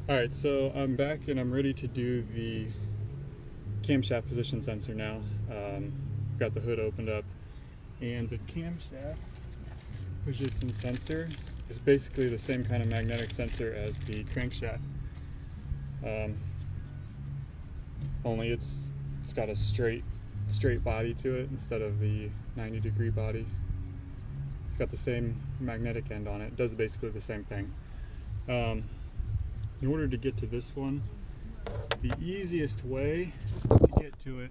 Alright, so I'm back and I'm ready to do the camshaft position sensor now. Got the hood opened up, and the camshaft position sensor is basically the same kind of magnetic sensor as the crankshaft. Only it's got a straight body to it instead of the 90-degree body. It's got the same magnetic end on it. It does basically the same thing. In order to get to this one, the easiest way to get to it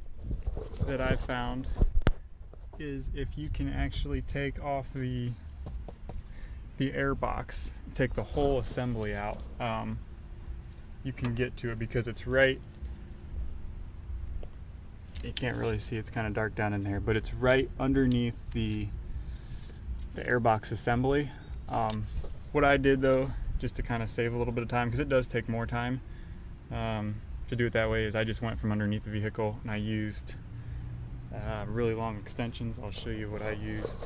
that I've found is if you can actually take off the air box, take the whole assembly out, you can get to it because it's right, you can't really see, it's kind of dark down in there, but it's right underneath the airbox assembly. What I did though, just to kind of save a little bit of time, because it does take more time to do it that way, is I just went from underneath the vehicle and I used really long extensions. I'll show you what I used.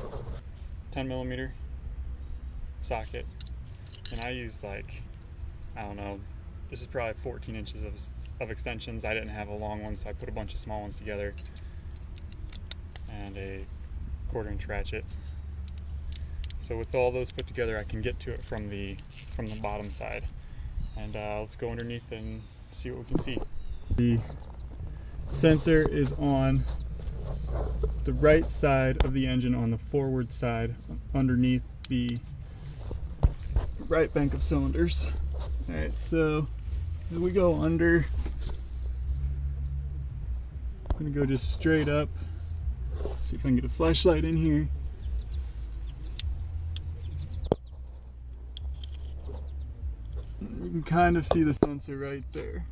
10mm socket, and I used, like, I don't know, this is probably 14 inches of extensions. I didn't have a long one, so I put a bunch of small ones together, and a 1/4-inch ratchet. So with all those put together, I can get to it from the bottom side. And let's go underneath and see what we can see. The sensor is on the right side of the engine, on the forward side, underneath the right bank of cylinders. Alright, so as we go under, I'm going to go just straight up. See if I can get a flashlight in here. You can kind of see the sensor right there.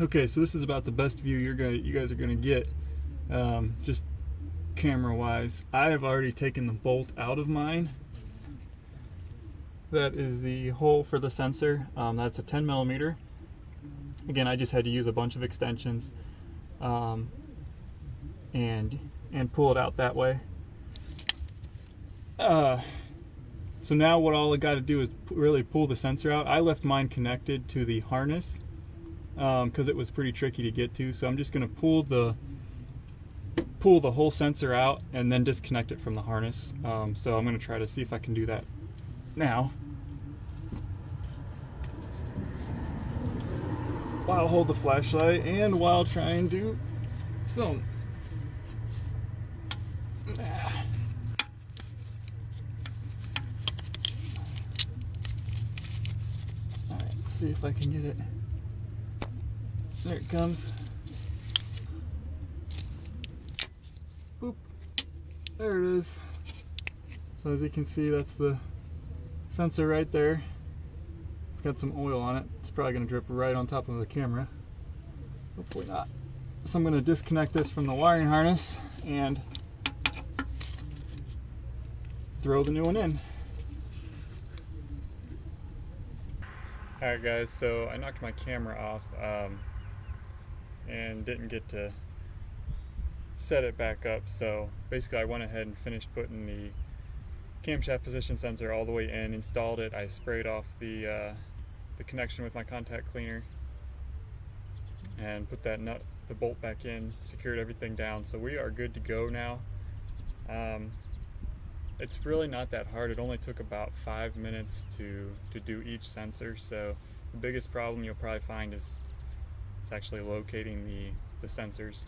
Okay, so this is about the best view you guys are gonna get, just camera wise. I have already taken the bolt out of mine. That is the hole for the sensor. That's a 10mm. Again, I just had to use a bunch of extensions and pull it out that way. So now what all I got to do is really pull the sensor out. I left mine connected to the harness because it was pretty tricky to get to. So I'm just going to pull the whole sensor out and then disconnect it from the harness. So I'm going to try to see if I can do that now, while I hold the flashlight and while trying to film. See if I can get it. There it comes. Boop. There it is. So as you can see, that's the sensor right there. It's got some oil on it. It's probably going to drip right on top of the camera. Hopefully not. So I'm going to disconnect this from the wiring harness and throw the new one in. Alright guys, so I knocked my camera off and didn't get to set it back up, so basically I went ahead and finished putting the camshaft position sensor all the way in, installed it. I sprayed off the connection with my contact cleaner and put the bolt back in, secured everything down, so we are good to go now. It's really not that hard. It only took about 5 minutes to do each sensor. So the biggest problem you'll probably find is actually locating the sensors.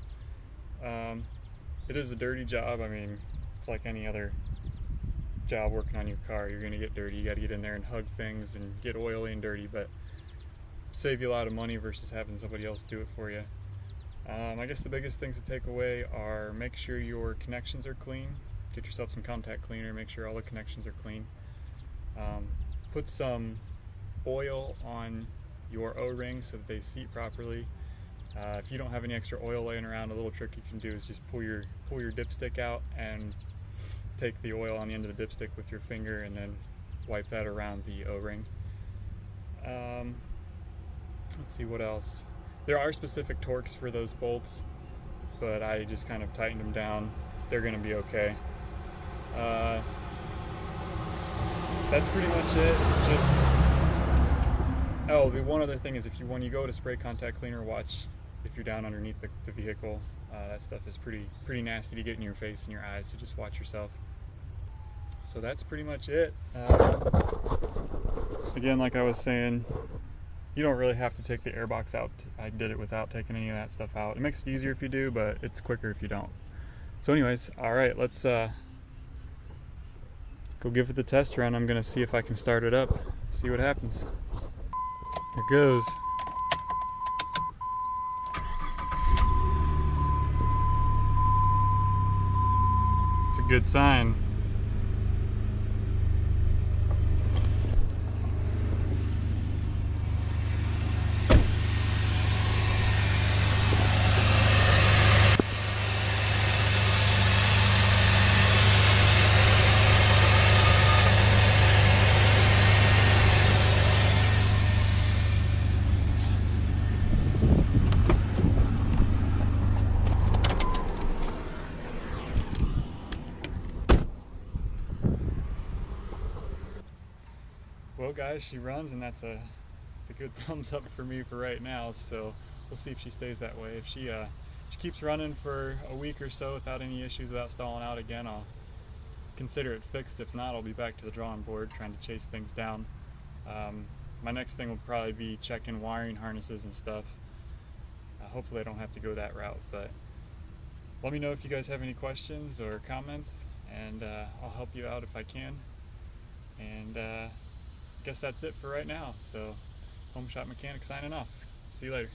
It is a dirty job. I mean, it's like any other job working on your car. You're gonna get dirty. You got to get in there and hug things and get oily and dirty, but save you a lot of money versus having somebody else do it for you. I guess the biggest things to take away are make sure your connections are clean. Get yourself some contact cleaner, make sure all the connections are clean. Put some oil on your O-rings so that they seat properly. If you don't have any extra oil laying around, a little trick you can do is just pull your dipstick out and take the oil on the end of the dipstick with your finger and then wipe that around the O-ring. Let's see what else. There are specific torques for those bolts, but I just kind of tightened them down. They're going to be okay. that's pretty much it. Just, oh, the one other thing is when you go to spray contact cleaner, watch if you're down underneath the vehicle. That stuff is pretty nasty to get in your face and your eyes, so just watch yourself. So that's pretty much it. Again, like I was saying, you don't really have to take the airbox out. I did it without taking any of that stuff out. It makes it easier if you do, but it's quicker if you don't. So anyways, all right, let's go give it the test run. I'm gonna see if I can start it up, see what happens. Here goes. It's a good sign. Well guys, she runs, and it's a good thumbs up for me for right now, so we'll see if she stays that way. If she keeps running for a week or so without any issues, without stalling out again, I'll consider it fixed. If not, I'll be back to the drawing board trying to chase things down. My next thing will probably be checking wiring harnesses and stuff. Hopefully I don't have to go that route, but let me know if you guys have any questions or comments, and I'll help you out if I can. And I guess that's it for right now. So, Home Shop Mechanic signing off. See you later.